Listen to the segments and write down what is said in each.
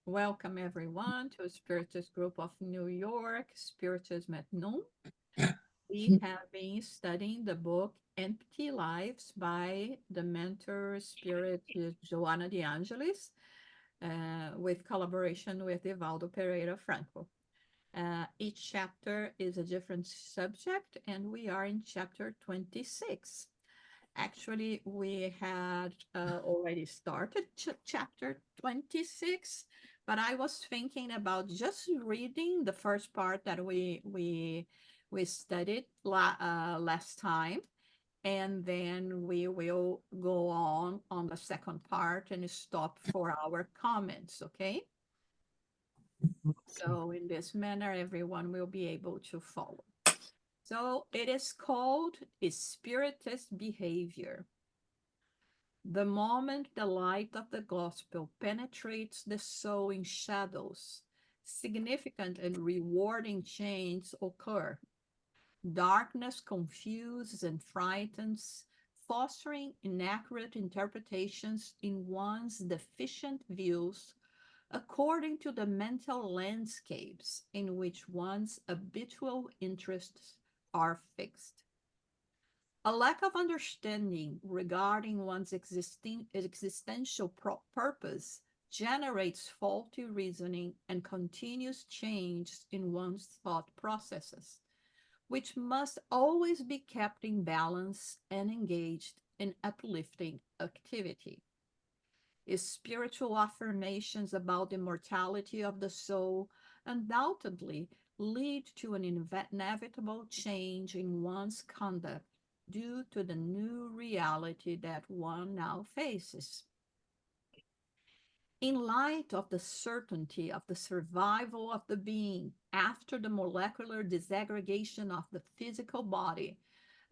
Welcome everyone to Spiritist Group of New York, Spiritism at Noon. We have been studying the book Empty Lives by the mentor Spirit Joanna de Angelis, with collaboration with Divaldo Franco. Each chapter is a different subject, and we are in chapter 26. Actually, we had already started chapter 26, but I was thinking about just reading the first part that we studied last time, and then we will go on the second part and stop for our comments, okay? Okay. So in this manner, everyone will be able to follow. So it is called Spiritist Behavior. The moment the light of the gospel penetrates the soul in shadows, significant and rewarding changes occur. Darkness confuses and frightens, fostering inaccurate interpretations in one's deficient views according to the mental landscapes in which one's habitual interests are fixed. A lack of understanding regarding one's existential purpose generates faulty reasoning and continuous change in one's thought processes, which must always be kept in balance and engaged in uplifting activity. Spiritual affirmations about the mortality of the soul undoubtedly lead to an inevitable change in one's conduct due to the new reality that one now faces. In light of the certainty of the survival of the being after the molecular disaggregation of the physical body,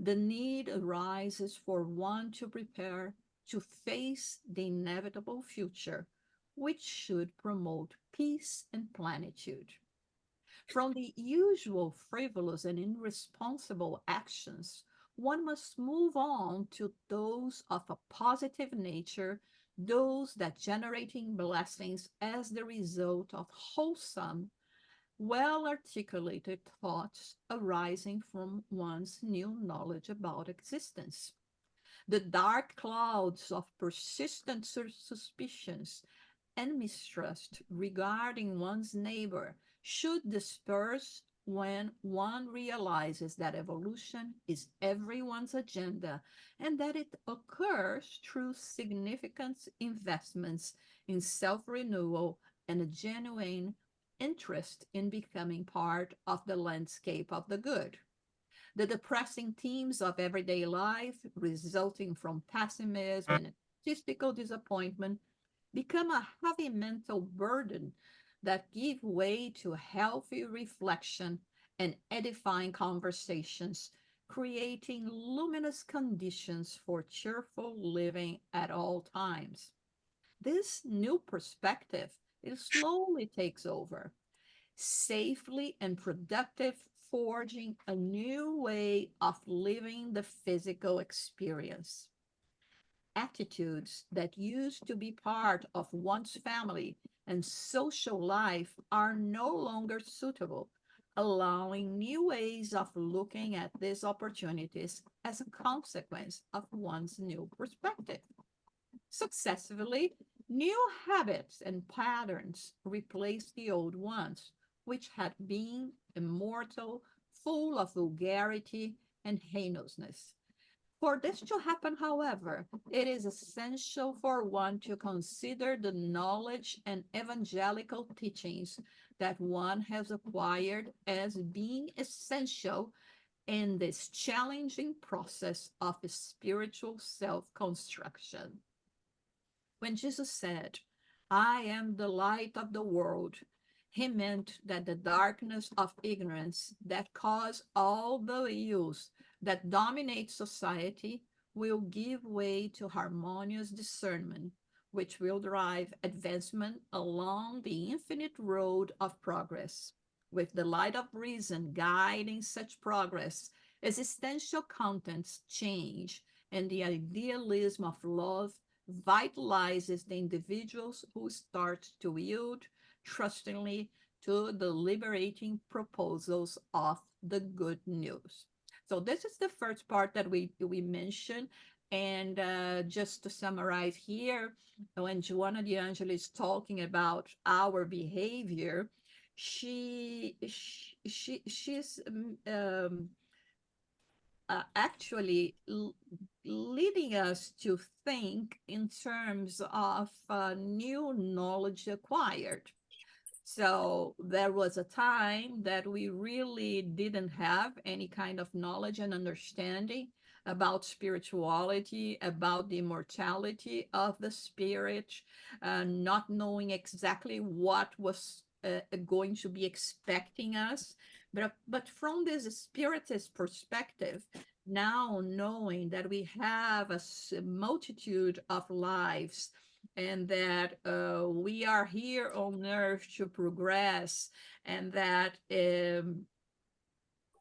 the need arises for one to prepare to face the inevitable future, which should promote peace and plenitude. From the usual frivolous and irresponsible actions, one must move on to those of a positive nature, those that generating blessings as the result of wholesome, well articulated thoughts arising from one's new knowledge about existence. The dark clouds of persistent suspicions and mistrust regarding one's neighbor should disperse when one realizes that evolution is everyone's agenda and that it occurs through significant investments in self renewal and a genuine interest in becoming part of the landscape of the good. The depressing themes of everyday life, resulting from pessimism and statistical disappointment, become a heavy mental burden that give way to healthy reflection and edifying conversations, creating luminous conditions for cheerful living at all times. This new perspective it slowly takes over, safely and productive, forging a new way of living the physical experience. Attitudes that used to be part of one's family and social life are no longer suitable, allowing new ways of looking at these opportunities as a consequence of one's new perspective. Successively, new habits and patterns replace the old ones, which had been immortal, full of vulgarity and heinousness. For this to happen, however, it is essential for one to consider the knowledge and evangelical teachings that one has acquired as being essential in this challenging process of spiritual self construction. When Jesus said, I am the light of the world, he meant that the darkness of ignorance that cause all the ills that dominate society will give way to harmonious discernment, which will drive advancement along the infinite road of progress. With the light of reason guiding such progress, existential contents change, and the idealism of love vitalizes the individuals who start to yield trustingly to the liberating proposals of the good news. So this is the first part that we mentioned. And just to summarize here, when Joanna de Angelis is talking about our behavior, she's actually leading us to think in terms of new knowledge acquired. So there was a time that we really didn't have any kind of knowledge and understanding about spirituality, about the immortality of the spirit, not knowing exactly what was going to be expecting us. But from this spiritist perspective, now knowing that we have a multitude of lives and that we are here on earth to progress, and that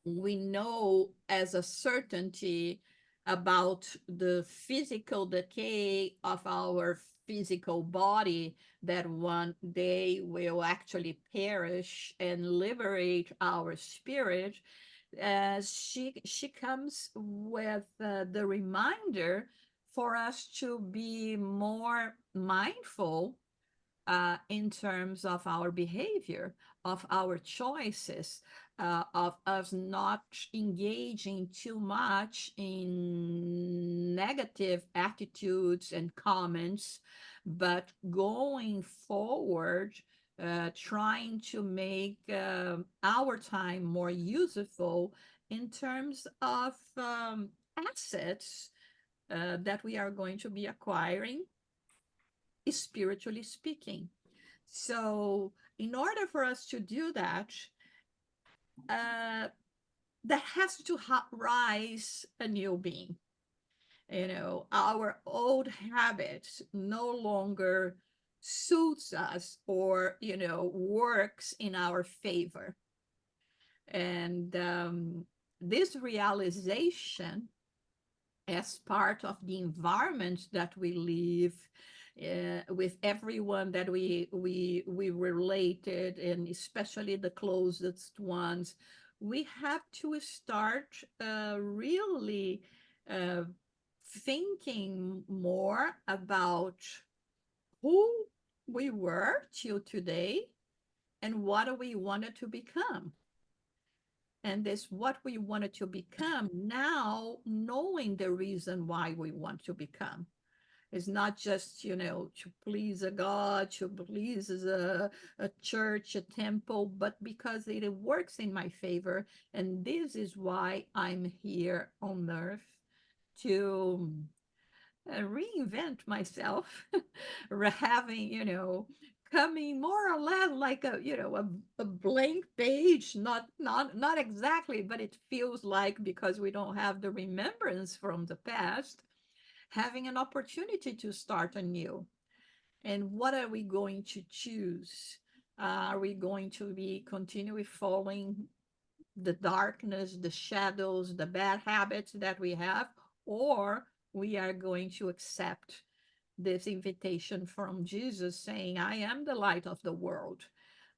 we know as a certainty about the physical decay of our physical body, that one day will actually perish and liberate our spirit. She comes with the reminder for us to be more mindful in terms of our behavior, of our choices, of us not engaging too much in negative attitudes and comments, but going forward, trying to make our time more useful in terms of assets that we are going to be acquiring, spiritually speaking. So, in order for us to do that, uh, that has to rise a new being. Our old habits no longer suits us or works in our favor. And this realization, as part of the environment that we live, with everyone that we related, and especially the closest ones, we have to start really uh, thinking more about who we were till today and what we wanted to become. And this what we wanted to become, now knowing the reason why we want to become. It's not just, to please a God, to please a church, a temple, but because it works in my favor. And this is why I'm here on earth, to reinvent myself, having, coming more or less like a blank page, not exactly, but it feels like, because we don't have the remembrance from the past, having an opportunity to start anew. And what are we going to choose? Are we going to be continually following the darkness, the shadows, the bad habits that we have, or we are going to accept this invitation from Jesus saying, I am the light of the world.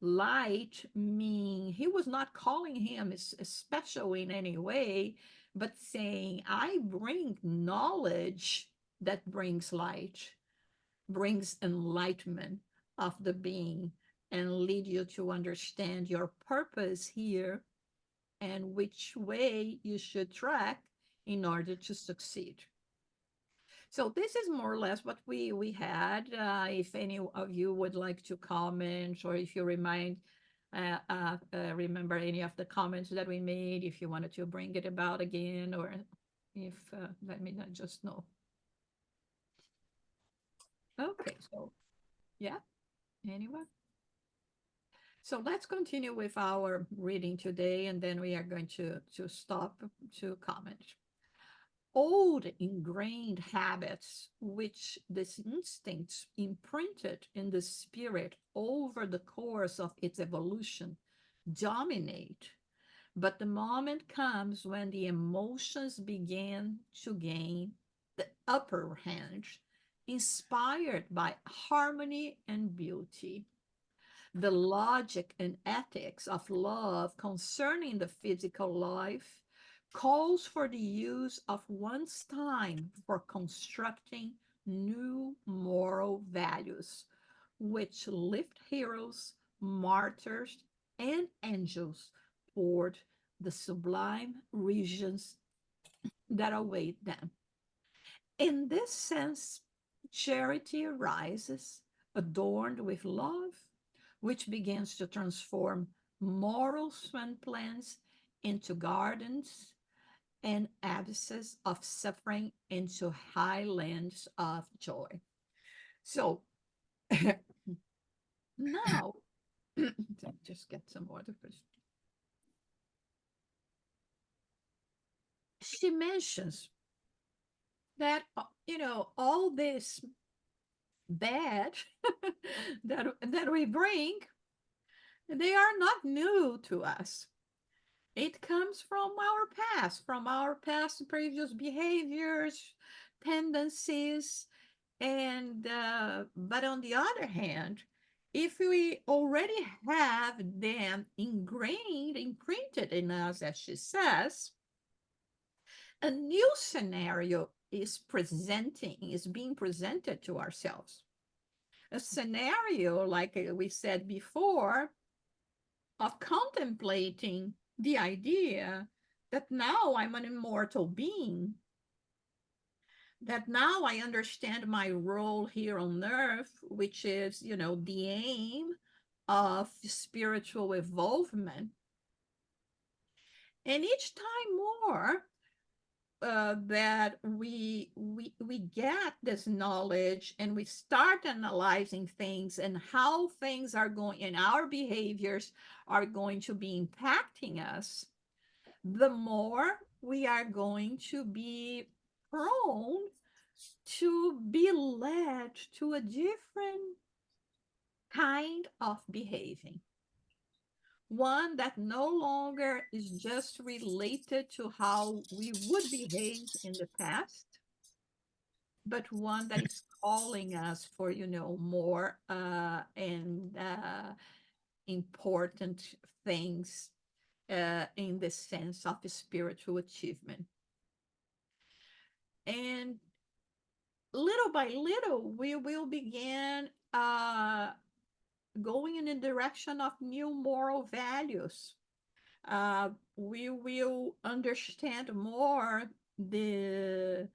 Light mean he was not calling him as special in any way, but saying, I bring knowledge that brings light, brings enlightenment of the being, and lead you to understand your purpose here and which way you should track in order to succeed. So this is more or less what we had. If any of you would like to comment, or if you remember any of the comments that we made, if you wanted to bring it about again, or if let me just know. Okay, so yeah, anyone? So let's continue with our reading today, and then we are going to stop to comment. Old ingrained habits, which these instincts imprinted in the spirit over the course of its evolution, dominate. But the moment comes when the emotions begin to gain the upper hand, inspired by harmony and beauty. The logic and ethics of love concerning the physical life calls for the use of one's time for constructing new moral values, which lift heroes, martyrs, and angels toward the sublime regions that await them. In this sense, charity arises, adorned with love, which begins to transform moral swamplands into gardens and abysses of suffering into highlands of joy. So now, just get some water first. She mentions that, all this bad that we bring, they are not new to us. It comes from our past previous behaviors, tendencies, and but on the other hand, if we already have them ingrained, imprinted in us, as she says, a new scenario is being presented to ourselves. A scenario, like we said before, of contemplating the idea that now I'm an immortal being, that now I understand my role here on earth, which is, the aim of spiritual evolvement. And each time more, that we get this knowledge and we start analyzing things and how things are going and our behaviors are going to be impacting us, the more we are going to be prone to be led to a different kind of behaving. One that no longer is just related to how we would behave in the past, but one that is calling us for, more and important things in the sense of spiritual achievement. And little by little, we will begin going in the direction of new moral values. We will understand more the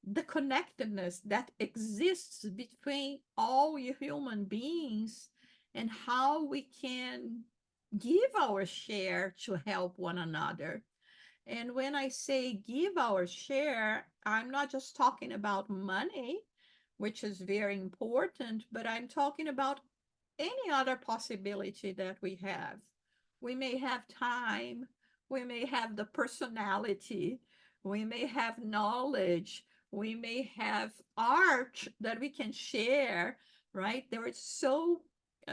the connectedness that exists between all human beings and how we can give our share to help one another. And when I say give our share, I'm not just talking about money, which is very important, but I'm talking about any other possibility that we have. We may have time, we may have the personality, we may have knowledge, we may have art that we can share, right? There are so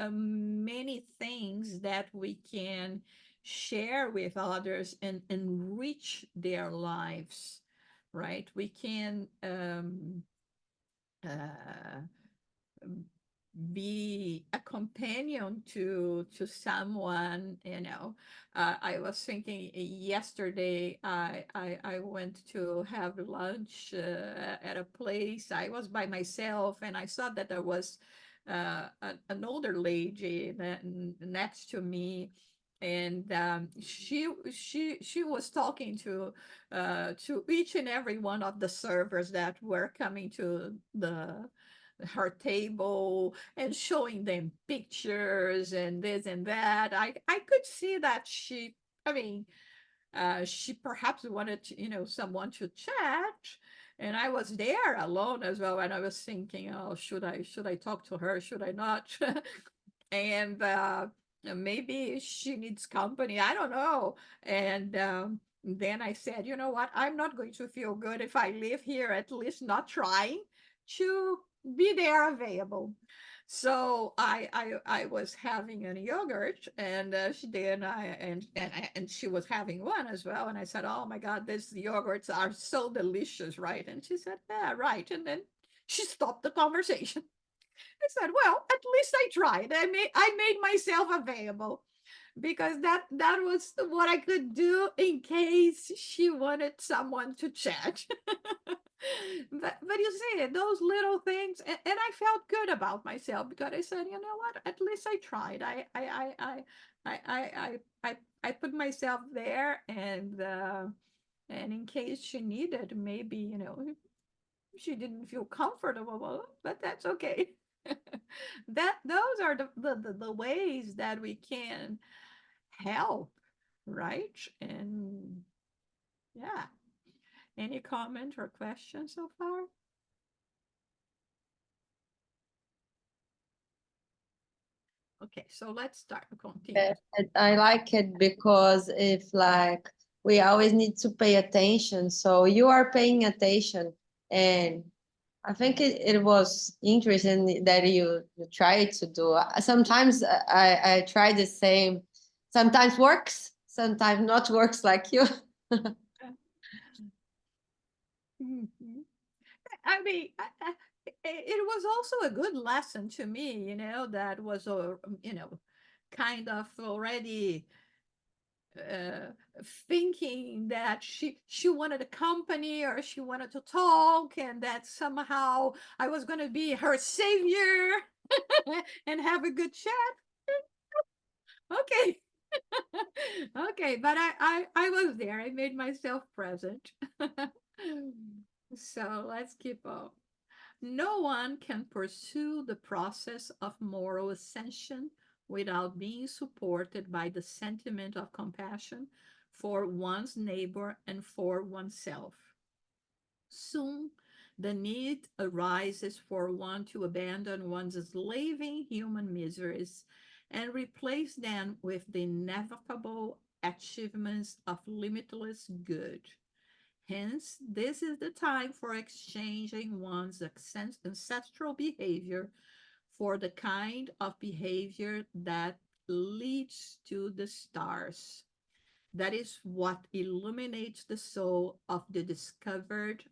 many things that we can share with others and enrich their lives, right? We can uh, be a companion to someone. I was thinking yesterday, I went to have lunch at a place. I was by myself and I saw that there was an older lady next to me, and she was talking to each and every one of the servers that were coming to the her table and showing them pictures and this and that. I could see that I mean, she perhaps wanted to, someone to chat. And I was there alone as well. And I was thinking, oh, should I talk to her? Should I not? And maybe she needs company. I don't know. And then I said, you know what? I'm not going to feel good if I live here, at least not trying to be there available. So I was having a yogurt, and she did, and she was having one as well. And I said, "Oh my God, these yogurts are so delicious, right?" And she said, "Yeah, right." And then she stopped the conversation. I said, well, at least I tried. I made myself available because that was what I could do in case she wanted someone to chat. But you see, those little things, and I felt good about myself because I said, you know what? At least I tried. I put myself there, and in case she needed, maybe she didn't feel comfortable, but that's okay. That those are the ways that we can help, right? And yeah, any comment or question so far? Okay, so let's start continue. I like it because if like we always need to pay attention, so you are paying attention, and I think it was interesting that you tried to do. Sometimes I try the same. Sometimes works, sometimes not works like you. Mhm. I mean, it was also a good lesson to me, that was, kind of already uh, thinking that she wanted a company or she wanted to talk, and that somehow I was going to be her savior and have a good chat. Okay. Okay, but I was there. I made myself present. So let's keep on. No one can pursue the process of moral ascension without being supported by the sentiment of compassion for one's neighbor and for oneself. Soon, the need arises for one to abandon one's slaving human miseries and replace them with the inevitable achievements of limitless good. Hence, this is the time for exchanging one's ancestral behavior for the kind of behavior that leads to the stars. That is what illuminates the soul of the discovered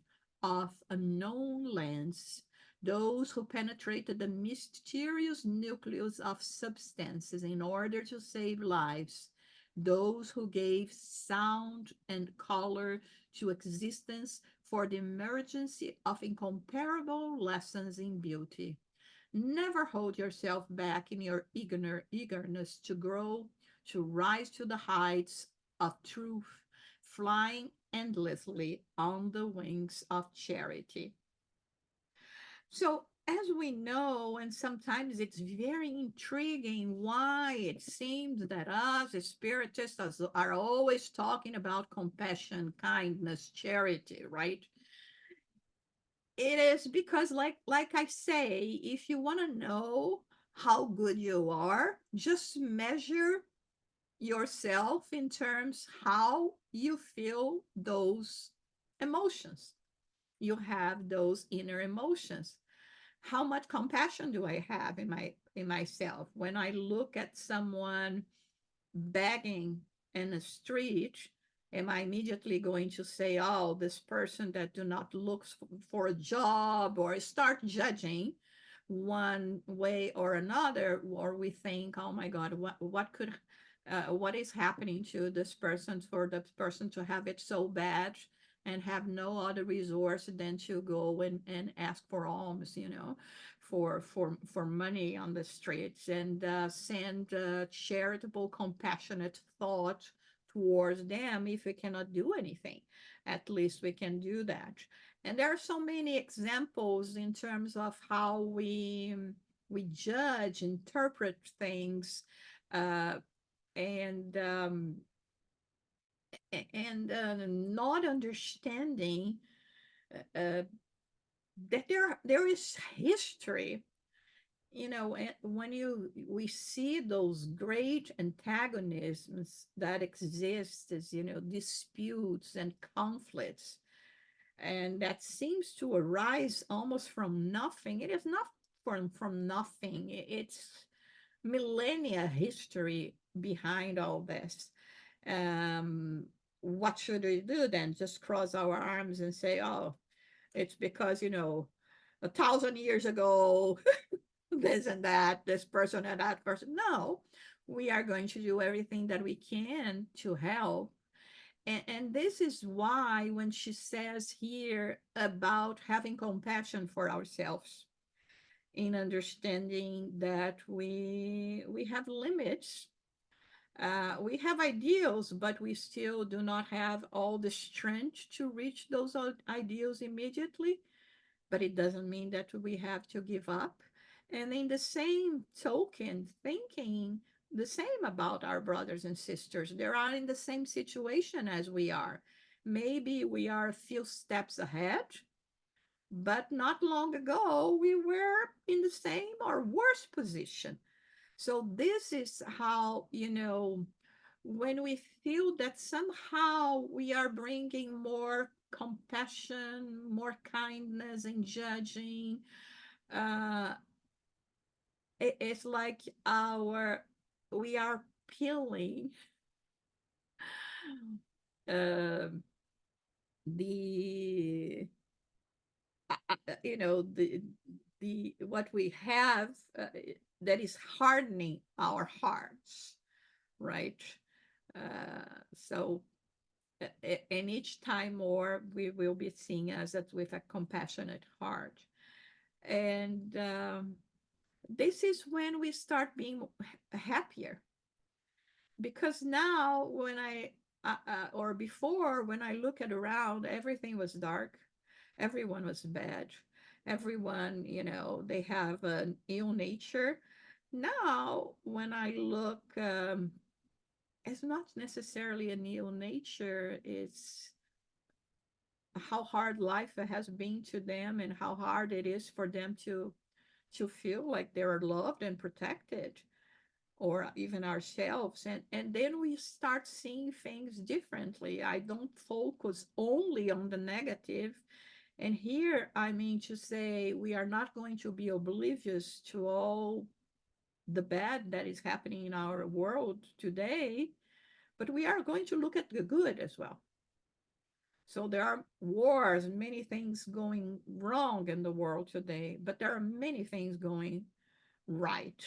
of unknown lands, those who penetrated the mysterious nucleus of substances in order to save lives, those who gave sound and color to existence for the emergency of incomparable lessons in beauty. Never hold yourself back in your eagerness to grow, to rise to the heights of truth, flying endlessly on the wings of charity. So, as we know, and sometimes it's very intriguing why it seems that us as spiritists are always talking about compassion, kindness, charity, right? It is because, like I say, if you want to know how good you are, just measure yourself in terms how you feel those emotions. You have those inner emotions. How much compassion do I have in myself when I look at someone begging in the street? Am I immediately going to say, oh, this person that do not look for a job, or start judging one way or another? Or we think, oh my God, what is happening to this person for this person to have it so bad and have no other resource than to go and ask for alms, for money on the streets, and send charitable, compassionate thought towards them. If we cannot do anything, at least we can do that. And there are so many examples in terms of how we judge, interpret things, uh, and not understanding uh, that there is history. When you we see those great antagonisms that exist, as disputes and conflicts, and that seems to arise almost from nothing. It is not from nothing. It's millennia history behind all this. um what should we do then? Just cross our arms and say, oh, it's because 1,000 years ago this and that, this person and that person. No, we are going to do everything that we can to help. And this is why when she says here about having compassion for ourselves, in understanding that we have limits, we have ideals, but we still do not have all the strength to reach those ideals immediately. But it doesn't mean that we have to give up. And in the same token, thinking the same about our brothers and sisters. They are in the same situation as we are. Maybe we are a few steps ahead, but not long ago we were in the same or worse position. So this is how, when we feel that somehow we are bringing more compassion, more kindness and judging, uh, it's like we are peeling uh, the the what we have, that is hardening our hearts, right? So and each time more we will be seeing us as with a compassionate heart. And this is when we start being happier, because now when or before, when I look at around, everything was dark, everyone was bad, everyone, they have an ill nature. Now when I look, it's not necessarily an ill nature, it's how hard life has been to them and how hard it is for them to feel like they're loved and protected, or even ourselves. And then we start seeing things differently. I don't focus only on the negative. And here I mean to say we are not going to be oblivious to all the bad that is happening in our world today, but we are going to look at the good as well. So there are wars and many things going wrong in the world today, but there are many things going right.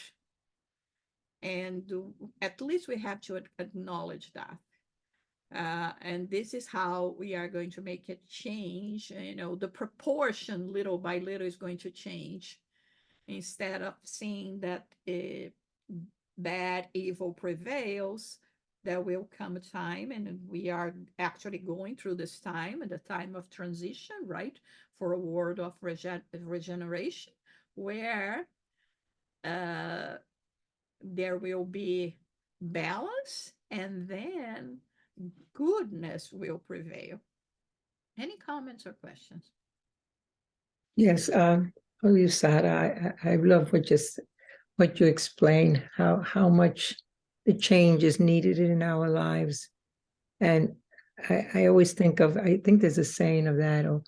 And at least we have to acknowledge that. And this is how we are going to make it change. The proportion little by little is going to change. Instead of seeing that bad, evil prevails, there will come a time, and we are actually going through this time, the time of transition, right, for a world of regeneration, where uh, there will be balance, and then goodness will prevail. Any comments or questions? Yes, you said I love what you explain, how much the change is needed in our lives. And I always think I think there's a saying of that, or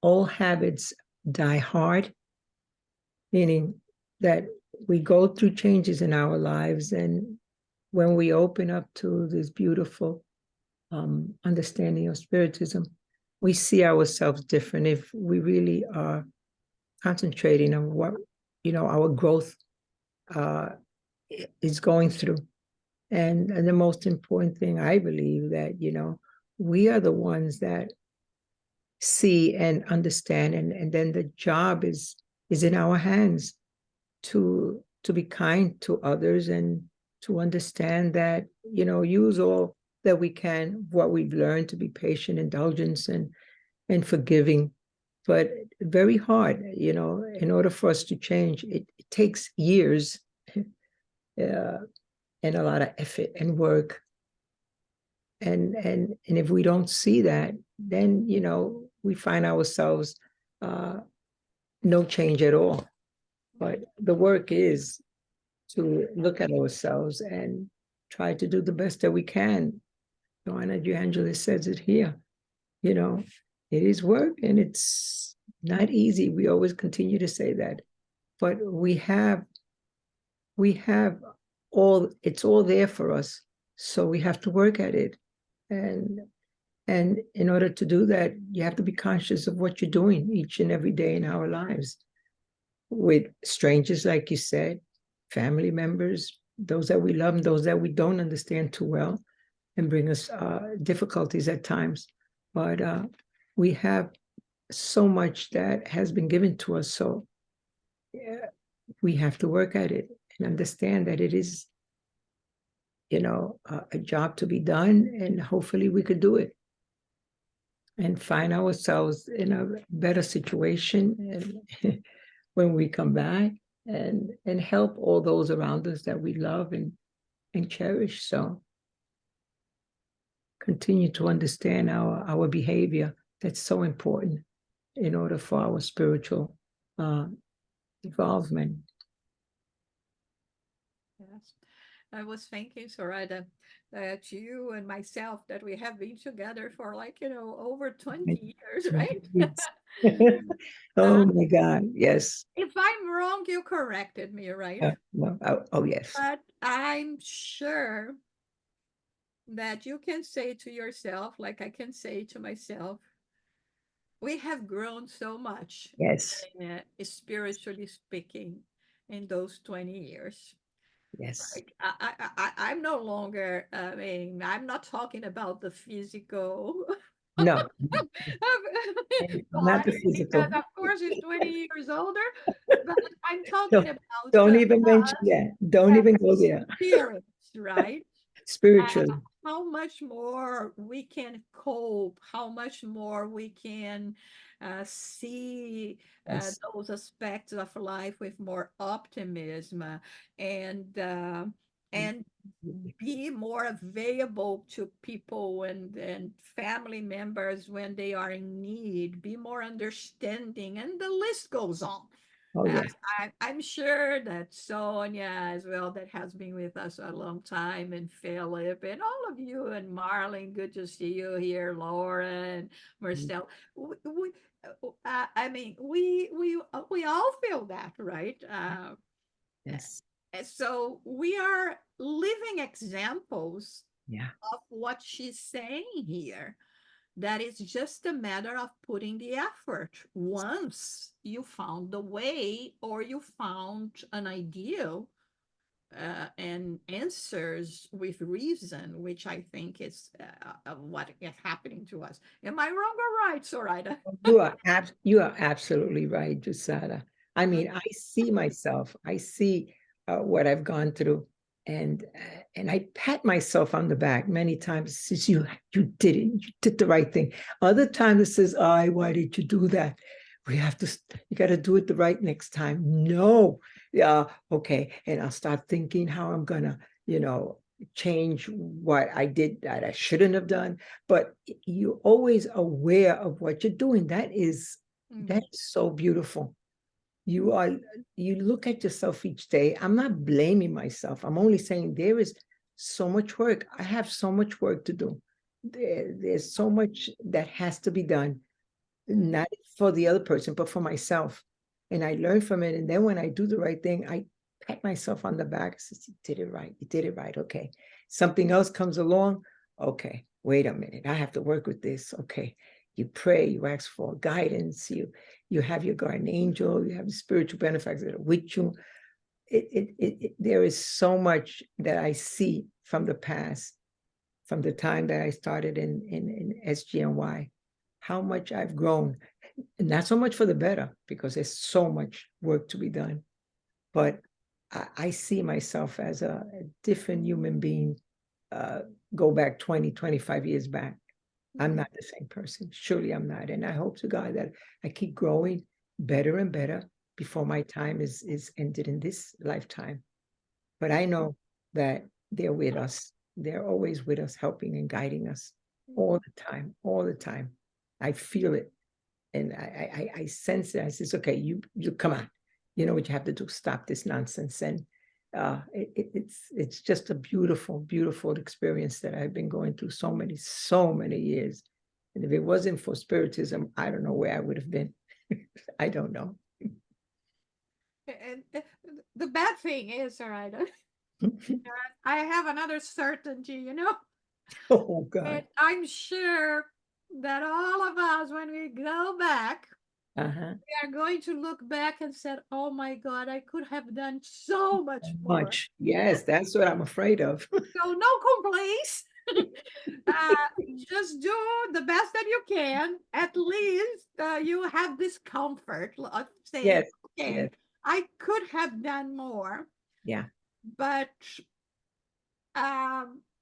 all habits die hard, meaning that we go through changes in our lives, and when we open up to this beautiful understanding of Spiritism, we see ourselves different if we really are concentrating on what our growth is going through. And the most important thing, I believe, that we are the ones that see and understand, and then the job is in our hands to be kind to others, and to understand that, use all that we can, what we've learned, to be patient, indulgence, and forgiving. But very hard, in order for us to change, it takes years and a lot of effort and work. And if we don't see that, then, we find ourselves no change at all. But the work is to look at ourselves and try to do the best that we can. Joanna de Angelis says it here. It is work, and it's not easy. We always continue to say that. But we have it's all there for us. So we have to work at it. And in order to do that, you have to be conscious of what you're doing each and every day in our lives. with strangers, like you said, family members, those that we love and those that we don't understand too well, and bring us difficulties at times. But we have so much that has been given to us. So yeah, we have to work at it and understand that it is, a job to be done, and hopefully we could do it and find ourselves in a better situation and when we come back, and help all those around us that we love and cherish. So continue to understand our behavior. That's so important in order for our spiritual involvement. Yes. I was thinking, Soraya, that you and myself, that we have been together for over 20 years, right? Oh my God, yes. If I'm wrong, you corrected me, right? No, oh, yes. But I'm sure that you can say to yourself, like I can say to myself, we have grown so much, Yes, spiritually speaking, in those 20 years. yes. Like I'm no longer, I mean, I'm not talking about the physical No, not the body, because physical. of course it's 20 years older, but I'm talking Don't, about don't even mention that. Don't even go there. spirits, right? Spiritually. How much more we can cope, how much more we can see Yes. those aspects of life with more optimism, and uh, and be more available to people and family members when they are in need, be more understanding, and the list goes on. Oh, Uh, yes. I'm sure that Sonia as well, that has been with us a long time, and Philip, and all of you, and Marlene, good to see you here, Laura and Marcel. I mean, we all feel that, right? Yes. And so we are living examples Yeah. of what she's saying here, that it's just a matter of putting the effort. Once you found the way, or you found an ideal and answers with reason, which I think is what is happening to us. Am I wrong or right, Soraya? You are absolutely right, Jusada. I mean, I see myself. I see what I've gone through, and I pat myself on the back many times. It says, you did it. You did the right thing. Other times it says, "I, why did you do that? You got to do it the right next time." No, yeah, okay. And I'll start thinking how I'm gonna, change what I did that I shouldn't have done. But you're always aware of what you're doing. That is so beautiful. You look at yourself each day. I'm not blaming myself. I'm only saying there is so much work. I have so much work to do. There's so much that has to be done, not for the other person, but for myself. And I learn from it. And then when I do the right thing, I pat myself on the back. I say, you did it right. You did it right. Okay. Something else comes along. Okay, wait a minute. I have to work with this. Okay. You pray, you ask for guidance, you have your guardian angel, you have the spiritual benefactors that are with you. There is so much that I see from the past, from the time that I started in SGNY, how much I've grown. And not so much for the better, because there's so much work to be done. But I see myself as a different human being. Go back 20, 25 years back. I'm not the same person. Surely I'm not. And I hope to God that I keep growing better and better before my time is ended in this lifetime. But I know that they're with us. They're always with us, helping and guiding us all the time, all the time. I feel it. And I sense it. I says, okay, you come on. You know what you have to do. Stop this nonsense. And it's just a beautiful, beautiful experience that I've been going through so many years. And if it wasn't for Spiritism, I don't know where I would have been. I don't know. And the bad thing is, Soraya, I have another certainty, Oh God. and I'm sure that all of us, when we go back, Uh-huh. We are going to look back and said, "Oh my God, I could have done so much more." Much. Yes, that's what I'm afraid of. So no complaints. uh, just do the best that you can. At least you have this comfort of saying, Yes, "Okay, yes, I could have done more," yeah. but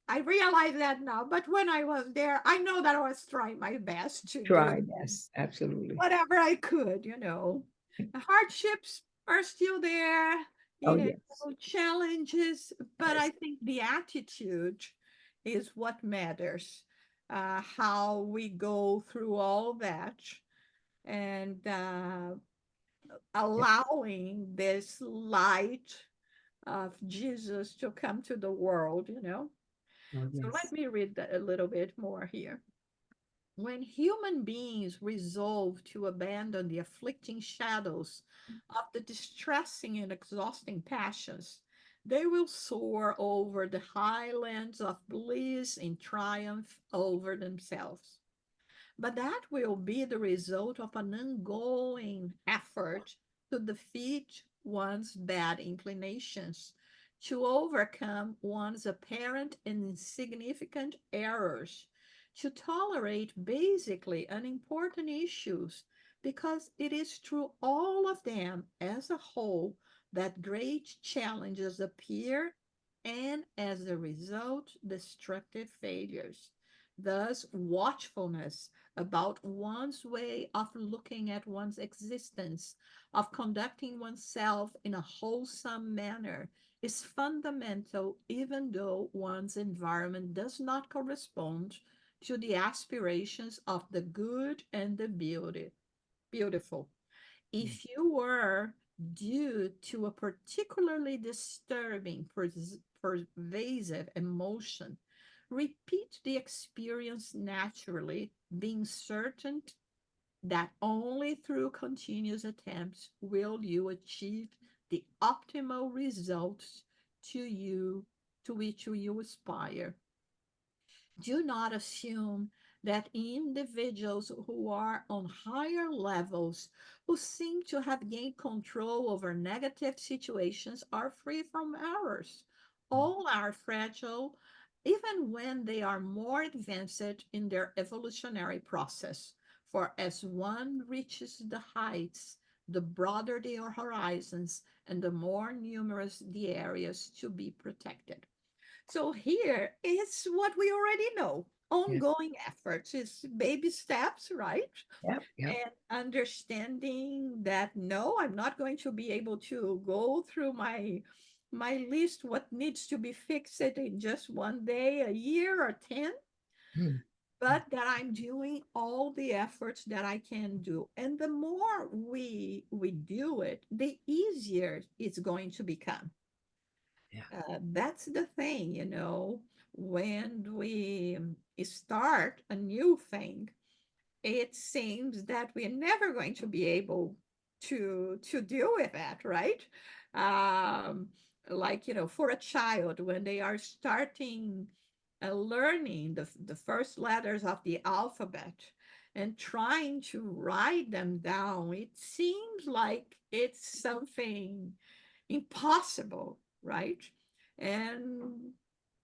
I realize that now. But when I was there, I know that I was trying my best to do Try, yes, absolutely. whatever I could. The hardships are still there, Oh, you yes. challenges, but I Yes. think the attitude is what matters. How we go through all that and Yeah. allowing this light of Jesus to come to the world. Oh, So let yes. me read that a little bit more here. When human beings resolve to abandon the afflicting shadows of the distressing and exhausting passions, they will soar over the highlands of bliss in triumph over themselves. But that will be the result of an ongoing effort to defeat one's bad inclinations, to overcome one's apparent and insignificant errors, to tolerate basically unimportant issues, because it is through all of them as a whole that great challenges appear and, as a result, destructive failures. Thus, watchfulness about one's way of looking at one's existence, of conducting oneself in a wholesome manner, is fundamental, even though one's environment does not correspond to the aspirations of the good and the beautiful. Mm. If you were, due to a particularly disturbing, pervasive emotion, repeat the experience naturally, being certain that only through continuous attempts will you achieve the optimal results to which you aspire. Do not assume that individuals who are on higher levels, who seem to have gained control over negative situations, are free from errors. All are fragile, even when they are more advanced in their evolutionary process. For as one reaches the heights, the broader their horizons and the more numerous the areas to be protected. So here is what we already know. Yeah. Ongoing efforts is baby steps, right? Yep. Yep. And understanding that no, I'm not going to be able to go through my list what needs to be fixed in just one day, a year, or 10, Mm. but that I'm doing all the efforts that I can do. And the more we do it, the easier it's going to become. Yeah. That's the thing, when we start a new thing, it seems that we're never going to be able to deal with that, right? Um, like, for a child, when they are starting learning the first letters of the alphabet and trying to write them down, it seems like it's something impossible, right? And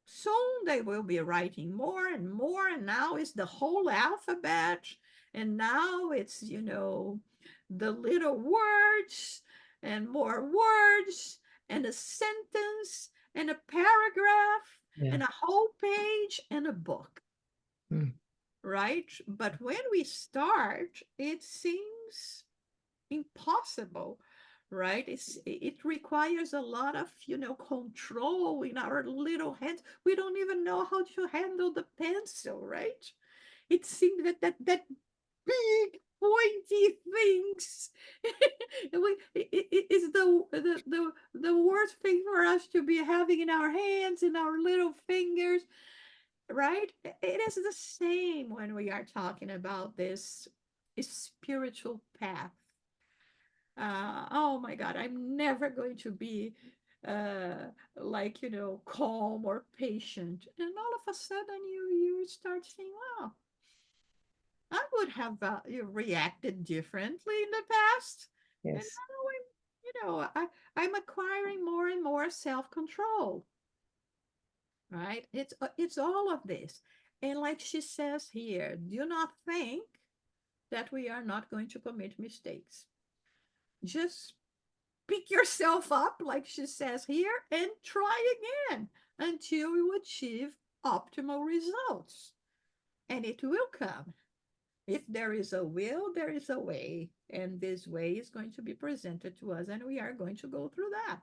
soon they will be writing more and more. And now it's the whole alphabet. And now it's, the little words and more words and a sentence and a paragraph Yeah. and a whole page and a book, Mm. right? But when we start, it seems impossible, right? It requires a lot of control in our little hands. We don't even know how to handle the pencil, right? It seems that big pointy things is the worst thing for us to be having in our hands, in our little fingers, right? It is the same when we are talking about this spiritual path. Oh my God, I'm never going to be like, calm or patient. And all of a sudden you start saying, wow, I would have reacted differently in the past. And Yes. now I'm acquiring more and more self-control, right? It's all of this. And like she says here, do not think that we are not going to commit mistakes. Just pick yourself up, like she says here, and try again until you achieve optimal results. And it will come. If there is a will, there is a way. And this way is going to be presented to us, and we are going to go through that.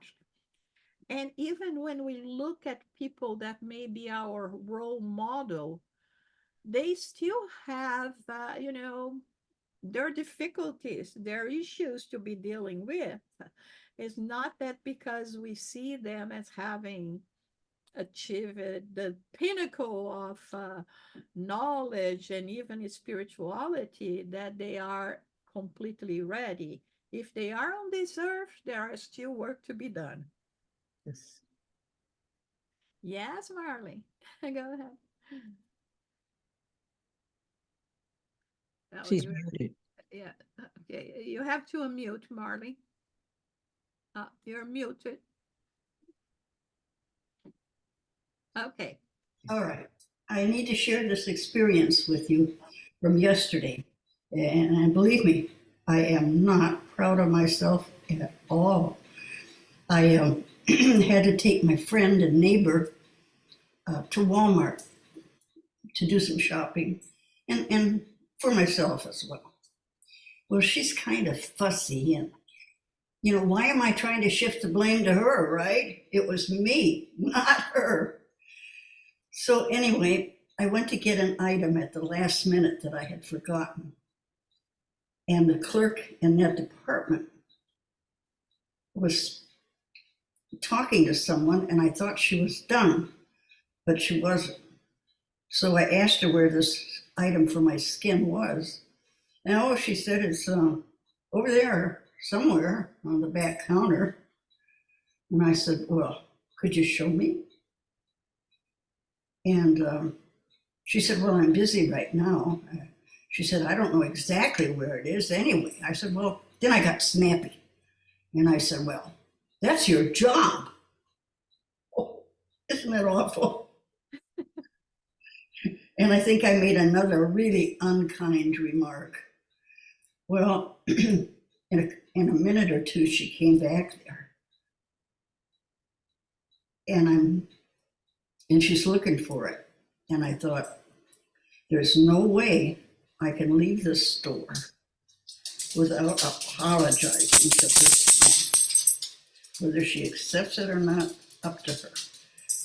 And even when we look at people that may be our role model, they still have, their difficulties, their issues to be dealing with. It's not that because we see them as having achieved the pinnacle of knowledge and even spirituality that they are completely ready. If they are on this earth, there is still work to be done. Yes. Yes, Marley. Go ahead. Oh, She's muted. yeah. Okay, you have to unmute, Marley. You're muted. Okay. All right. I need to share this experience with you from yesterday. And believe me, I am not proud of myself at all. I had to take my friend and neighbor to Walmart to do some shopping and for myself as well. Well, she's kind of fussy and why am I trying to shift the blame to her, right? It was me, not her. So anyway, I went to get an item at the last minute that I had forgotten. And the clerk in that department was talking to someone, and I thought she was done, but she wasn't. So I asked her where this item for my skin was. And oh, she said it's over there somewhere on the back counter. And I said, well, could you show me? And she said, well, I'm busy right now. She said, I don't know exactly where it is anyway. I said, well, then I got snappy. And I said, well, that's your job. Oh, isn't that awful? And I think I made another really unkind remark. Well, in a minute or two, she came back there. And she's looking for it. And I thought, there's no way I can leave this store without apologizing to this woman. Whether she accepts it or not, up to her.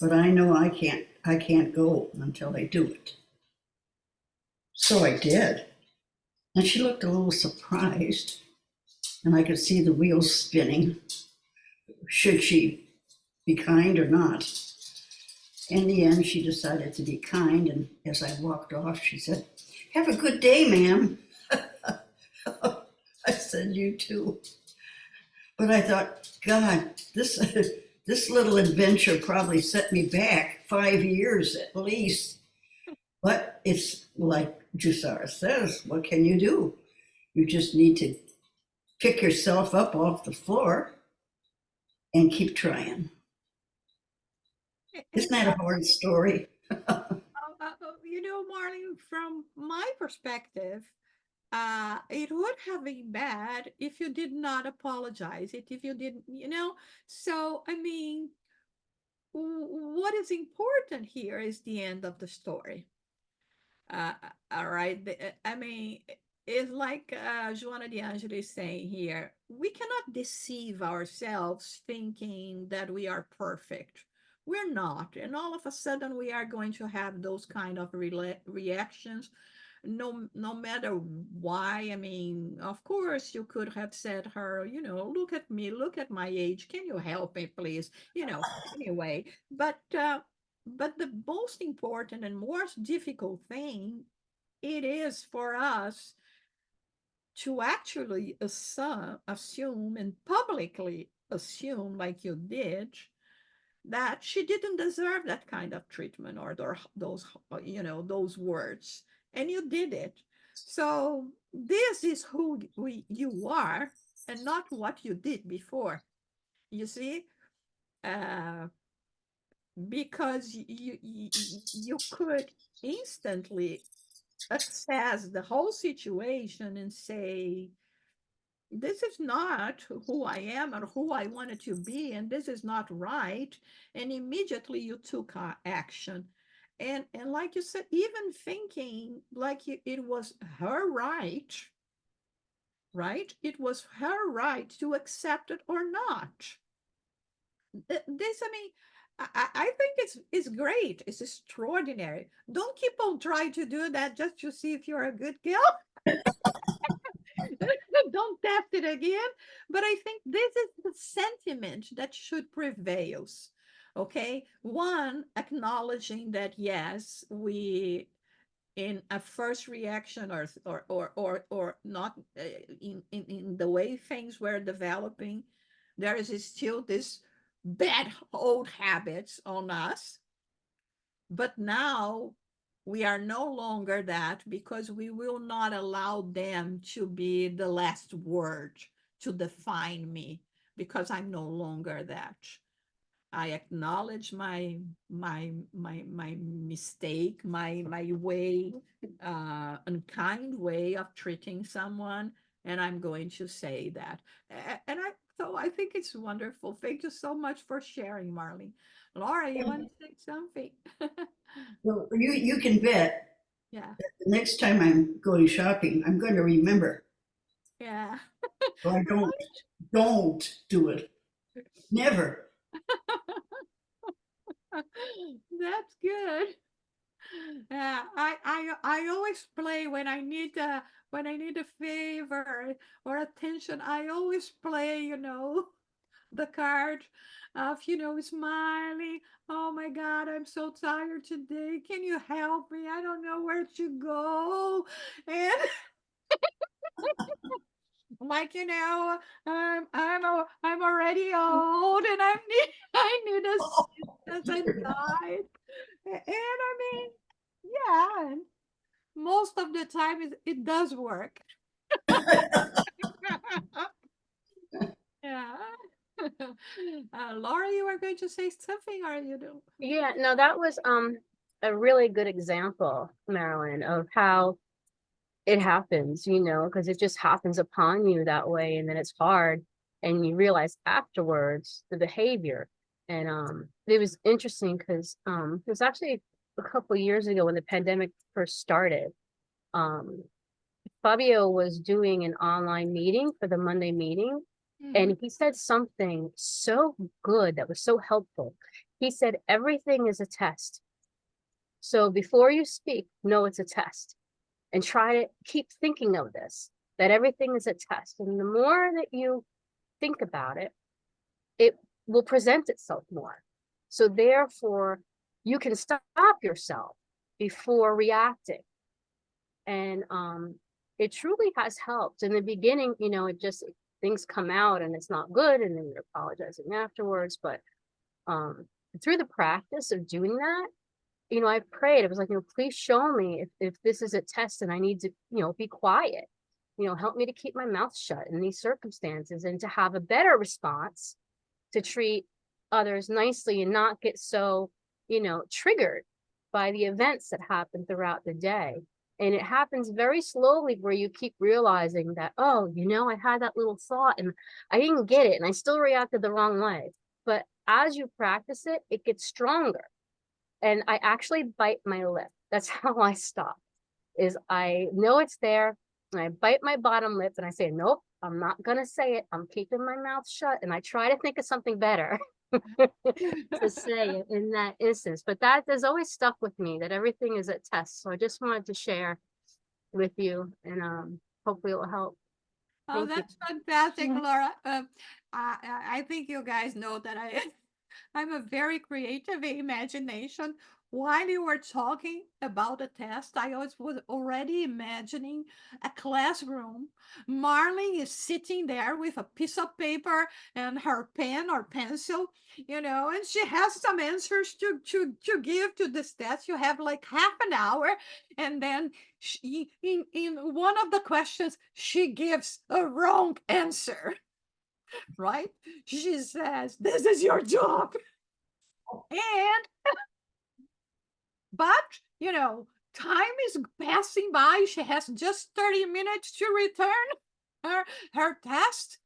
But I know I can't go until I do it. So I did. And she looked a little surprised, and I could see the wheels spinning. Should she be kind or not? In the end, she decided to be kind, and as I walked off, she said, have a good day, ma'am. I said, you too. But I thought, God, this little adventure probably set me back 5 years at least. But it's like Jusara says, what can you do? You just need to pick yourself up off the floor and keep trying. Isn't that a hard story? Marlene, from my perspective, it would have been bad if you did not apologize it, if you didn't, So, I mean, what is important here is the end of the story. All right. I mean, it's like Joanna de Angelis is saying here, we cannot deceive ourselves thinking that we are perfect. We're not. And all of a sudden, we are going to have those kind of reactions no matter why. I mean, of course you could have said her, look at me, look at my age, can you help me please, anyway. But the most important and most difficult thing it is for us to actually assume and publicly assume, like you did, that she didn't deserve that kind of treatment or those those words, and you did it. So this is who you are and not what you did before. You see, uh, because you could instantly assess the whole situation and say, this is not who I am or who I wanted to be, and this is not right. And immediately you took action. And like you said, even thinking like it was her right, right? It was her right to accept it or not. This, I mean, I think it's great. It's extraordinary. Don't keep on trying to do that just to see if you're a good girl. Don't test it again. But I think this is the sentiment that should prevail. Okay. One, acknowledging that yes, we in a first reaction or not in the way things were developing, there is still this bad old habits on us. But now we are no longer that, because we will not allow them to be the last word to define me, because I'm no longer that. I acknowledge my mistake, my way, unkind way of treating someone, and I'm going to say that. And I think it's wonderful. Thank you so much for sharing, Marlene. Laura, you want to say something? Well, you can bet Yeah, the next time I'm going shopping, I'm going to remember. yeah. So I don't do it. Never. That's good. Yeah, I always play when I need a favor or attention. I always play, the card of, smiling. Oh my God, I'm so tired today. Can you help me? I don't know where to go. And like, I'm already old and I need assistance and died. And I mean, yeah, most of the time it does work. Yeah. Laura, you were going to say something, or you do? Yeah, no, that was a really good example, Marilyn, of how it happens, because it just happens upon you that way, and then it's hard, and you realize afterwards the behavior. And it was interesting because it was actually a couple of years ago when the pandemic first started. Um, Fabio was doing an online meeting for the Monday meeting, and he said something so good that was so helpful. He said, everything is a test. So before you speak, know it's a test, and try to keep thinking of this, that everything is a test. And the more that you think about it, it will present itself more. So therefore, you can stop yourself before reacting. And it truly has helped. In the beginning, it just, things come out and it's not good, and then you're apologizing afterwards. But through the practice of doing that, I prayed. It was like, please show me if this is a test and I need to, be quiet. Help me to keep my mouth shut in these circumstances, and to have a better response, to treat others nicely and not get so, triggered by the events that happen throughout the day. And it happens very slowly, where you keep realizing that, oh, I had that little thought and I didn't get it and I still reacted the wrong way. But as you practice it, it gets stronger. And I actually bite my lip. That's how I stop, is I know it's there and I bite my bottom lip and I say, nope, I'm not going to say it. I'm keeping my mouth shut, and I try to think of something better to say in that instance. But that has always stuck with me, that everything is a test. So I just wanted to share with you, and hopefully it will help. Oh, Thank you. that's fantastic, Laura. I think you guys know that I'm a very creative imagination. While you were talking about a test, I was already imagining a classroom. Marlene is sitting there with a piece of paper and her pen or pencil, and she has some answers to give to this test. You have like half an hour, and then in one of the questions, she gives a wrong answer, right? She says, "This is your job." And but time is passing by. She has just 30 minutes to return her test,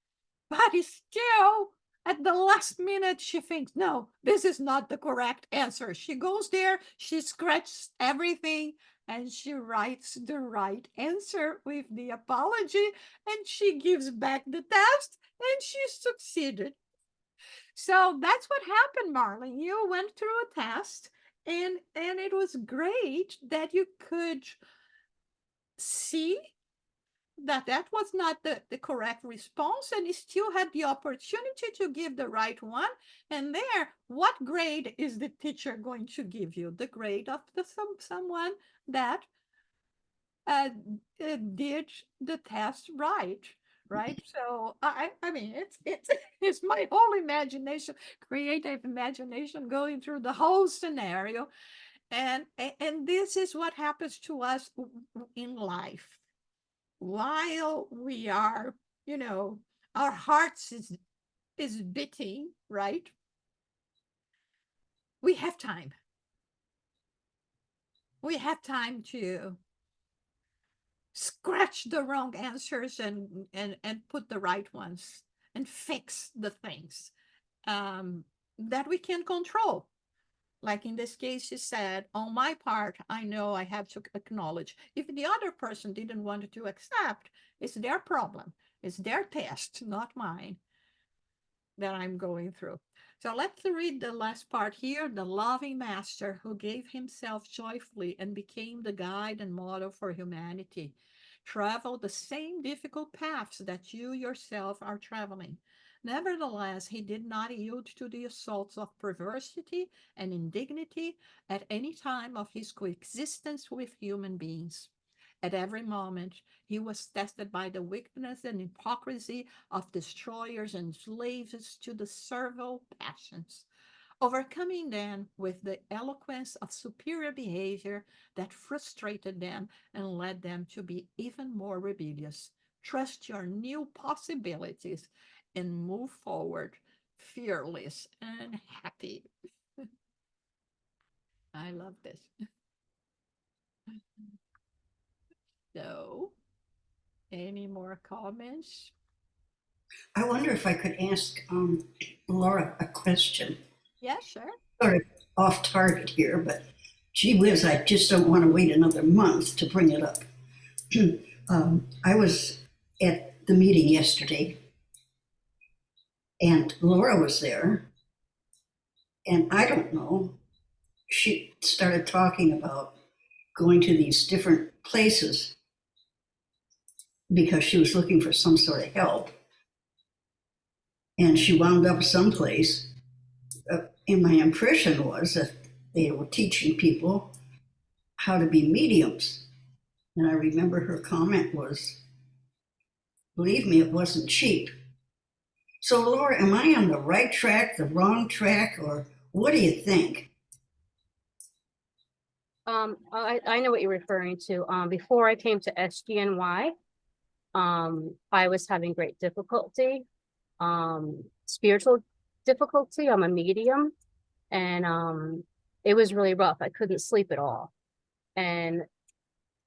but it's still at the last minute she thinks, no, this is not the correct answer. She goes there, she scratches everything, and she writes the right answer with the apology, and she gives back the test, and she succeeded. So that's what happened, Marlene. You went through a test, and it was great that you could see that that was not the correct response, and you still had the opportunity to give the right one. And there, what grade is the teacher going to give you? The grade of someone that did the test right, right? So I mean, it's my whole imagination, creative imagination, going through the whole scenario, and this is what happens to us in life while we are, our hearts is beating, right? We have time. We have time to scratch the wrong answers and put the right ones and fix the things that we can control. Like in this case, she said, on my part, I know I have to acknowledge. If the other person didn't want to accept, it's their problem. It's their test, not mine, that I'm going through. So let's read the last part here. The loving master who gave himself joyfully and became the guide and model for humanity traveled the same difficult paths that you yourself are traveling. Nevertheless, he did not yield to the assaults of perversity and indignity at any time of his coexistence with human beings. At every moment, he was tested by the weakness and hypocrisy of destroyers and slaves to the servile passions, overcoming them with the eloquence of superior behavior that frustrated them and led them to be even more rebellious. Trust your new possibilities and move forward, fearless and happy. I love this. So, any more comments? I wonder if I could ask Laura a question. Yeah, sure. Sort of off target here, but gee whiz, I just don't want to wait another month to bring it up. I was at the meeting yesterday, and Laura was there, and I don't know, she started talking about going to these different places because she was looking for some sort of help. And she wound up someplace, and my impression was that they were teaching people how to be mediums. And I remember her comment was, believe me, it wasn't cheap. So, Laura, am I on the right track, the wrong track, or what do you think? I know what you're referring to. Before I came to SGNY, I was having great difficulty, spiritual difficulty. I'm a medium, and it was really rough. I couldn't sleep at all. And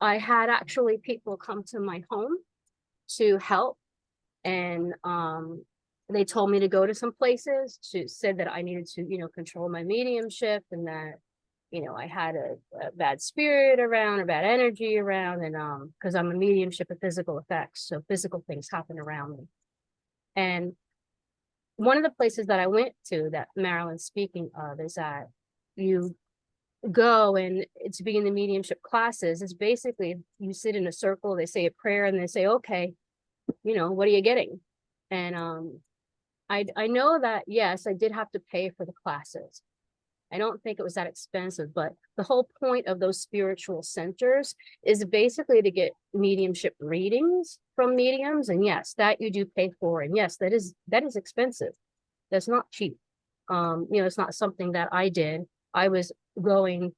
I had actually people come to my home to help, and they told me to go to some places, said that I needed to, control my mediumship, and that, I had a bad spirit around, or bad energy around, and because I'm a mediumship of physical effects, so physical things happen around me. And one of the places that I went to that Marilyn's speaking of is that you go, and to be in the mediumship classes, it's basically you sit in a circle, they say a prayer, and they say, okay, what are you getting? And I know that, yes, I did have to pay for the classes. I don't think it was that expensive, but the whole point of those spiritual centers is basically to get mediumship readings from mediums. And yes, that you do pay for. And yes, that is expensive. That's not cheap. It's not something that I did. I was going,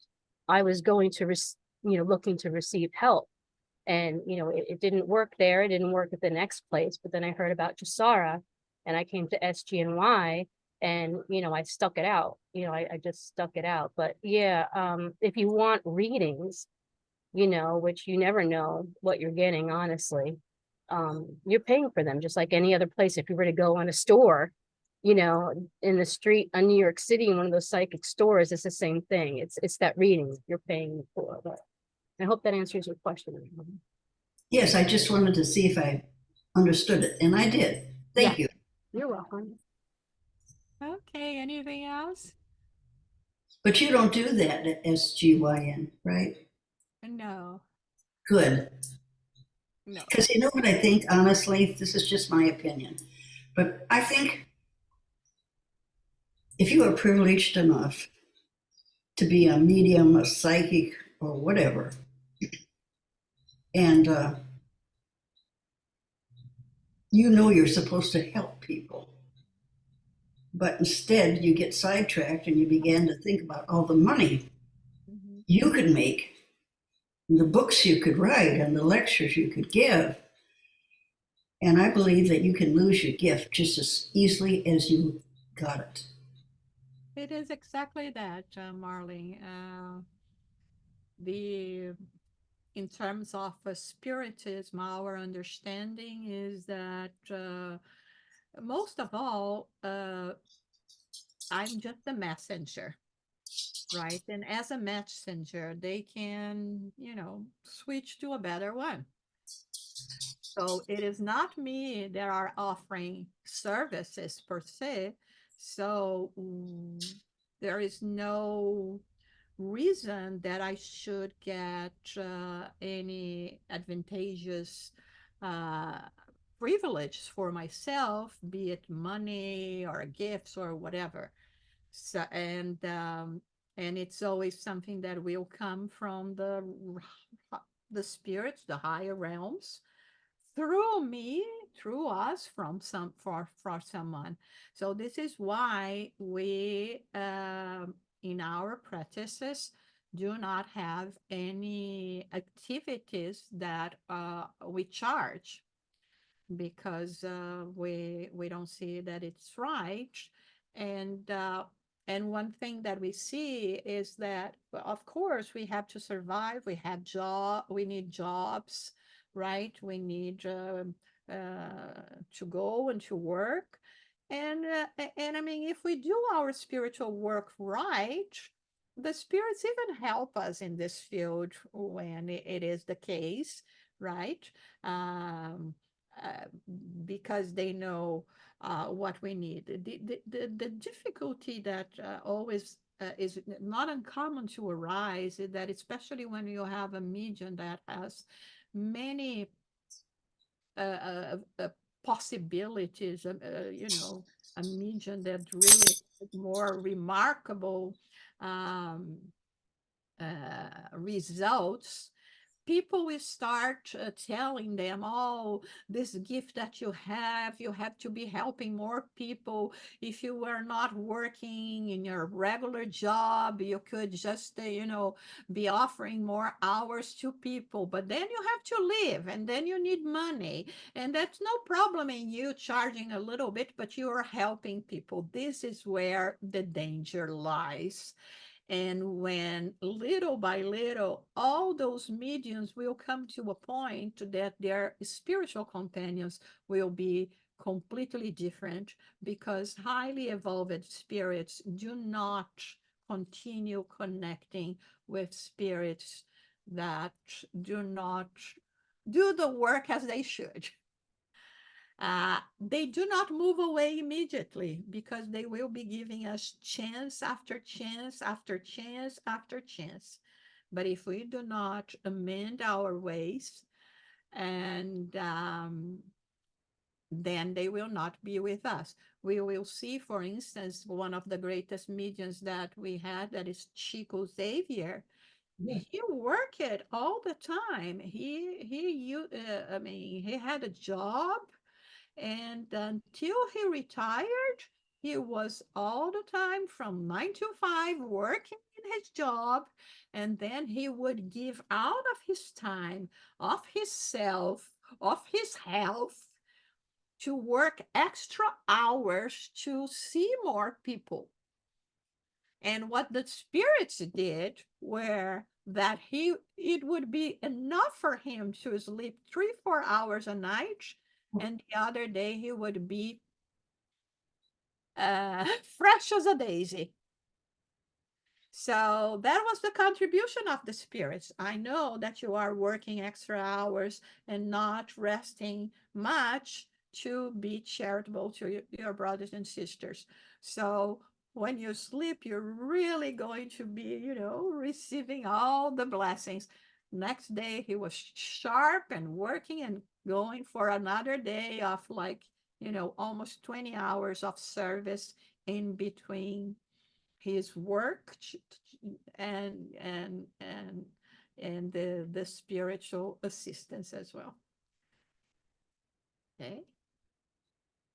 looking to receive help. And, it didn't work there. It didn't work at the next place. But then I heard about Jasara and I came to SGNY and, I stuck it out. I just stuck it out. But yeah, if you want readings, which you never know what you're getting, honestly, you're paying for them just like any other place. If you were to go in a store, in the street in New York City, in one of those psychic stores, it's the same thing. It's that reading you're paying for. But I hope that answers your question. Yes, I just wanted to see if I understood it, and I did. Thank you. You're welcome. Okay, anything else? But you don't do that at SGYN, right? No, Good. no. Because you know what I think, honestly, this is just my opinion, but I think if you are privileged enough to be a medium, a psychic, or whatever, and you know you're supposed to help people, but instead you get sidetracked and you begin to think about all the money Mhm. you could make, and the books you could write, and the lectures you could give. And I believe that you can lose your gift just as easily as you got it. It is exactly that, Marlene. The In terms of spiritism, our understanding is that most of all, I'm just a messenger, right? And as a messenger, they can, switch to a better one. So it is not me that are offering services per se. So there is no reason that I should get any advantageous uh, privilege for myself, be it money or gifts or whatever. So and it's always something that will come from the spirits, the higher realms, through me, through us, from for someone. So this is why we in our practices do not have any activities that we charge, because we don't see that it's right. And uh, and one thing that we see is that, well, of course, we have to survive. We need jobs, right? We need to go and to work. And I mean, if we do our spiritual work right, the spirits even help us in this field when it is the case, right? Um, uh, because they know what we need. The difficulty that always is not uncommon to arise is that, especially when you have a medium that has many possibilities, a medium that really is more remarkable um, results. People will start telling them, oh, this gift that you have to be helping more people. If you were not working in your regular job, you could just, be offering more hours to people. But then you have to live, and then you need money. And that's no problem in you charging a little bit, but you are helping people. This is where the danger lies. And when little by little, all those mediums will come to a point that their spiritual companions will be completely different, because highly evolved spirits do not continue connecting with spirits that do not do the work as they should. They do not move away immediately, because they will be giving us chance after chance after chance after chance. But if we do not amend our ways, and then they will not be with us. We will see, for instance, one of the greatest mediums that we had, that is Chico Xavier. Yeah. He worked it all the time. I mean, he had a job, and until he retired, he was all the time from 9 to 5 working in his job, and then he would give out of his time, of his self, of his health, to work extra hours to see more people. And what the spirits did were that it would be enough for him to sleep 3 4 hours a night, and the other day he would be fresh as a daisy. So that was the contribution of the spirits. I know that you are working extra hours and not resting much to be charitable to your brothers and sisters. So when you sleep, you're really going to be, receiving all the blessings. Next day, he was sharp and working and going for another day of like, almost 20 hours of service in between his work and the spiritual assistance as well. Okay.